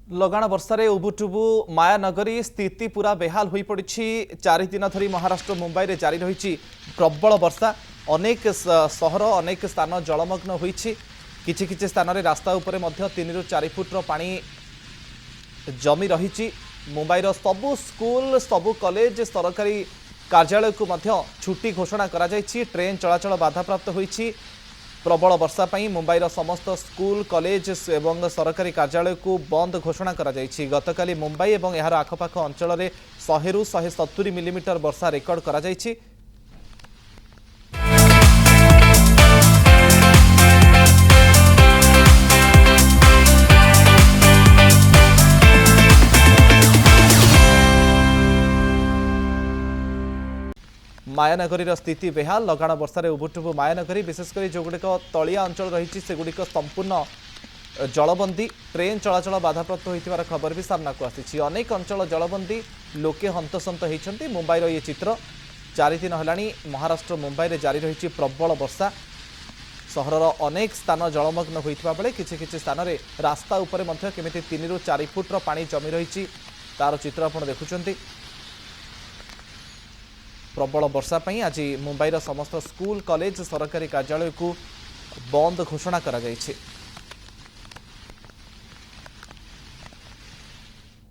लगाण वर्षार उबुटुबु मायानगरी स्थिति पूरा बेहाल हो पड़ी। 4 दिन धरी महाराष्ट्र मुंबई रे जारी रही प्रबल वर्षा। अनेक सहर अनेक स्थान जलमग्न होइछि। किछि स्थान रे रास्ता उपरे मध्य 3 ରୁ 4 फुट पानी जमी रही। मुंबईर सबु स्कूल सबु कॉलेज सरकारी कार्यालय को मध्य छुट्टी घोषणा करा जायछि। ट्रेन चलाचल बाधाप्राप्त होइछि। प्रबल वर्षा पई मुंबईर समस्त स्कूल कॉलेज एवं सरकारी कार्यालय को बंद घोषणा करा जायछि। गतकाली मुंबई एवं यार आखपाख अंचल में 100 ରୁ 170 मिलीमीटर वर्षा रेकर्ड करा जायछि। मायानगरी स्थिति बेहाल। लगाण वर्षार उबुटुबु मायानगरी विशेषकर जोगुड़िक तलिया अंचल रही सेगुड़िक संपूर्ण जलबंदी। ट्रेन चलाचल बाधाप्राप्त होइथिबार खबर भी सामना को आसी। अनेक अंचल जलबंदी लोके हंतसंत होइछन्ति। मुंबईर ये चित्र 4 दिन हेलाणी महाराष्ट्र मुंबई रे जारी रही प्रबल वर्षा। सहरर अनेक स्थान जलमग्न होइथिबा बेले किछि स्थान रे रास्ता उपरे मध्य केमिति 3 ରୁ 4 फुट पानी जमी रही तार चित्र आपण देखुछन्ति। प्रबल वर्षा पई आज मुंबईर समस्त स्कूल कॉलेज सरकारी कार्यालय को बंद घोषणा करा जायछि।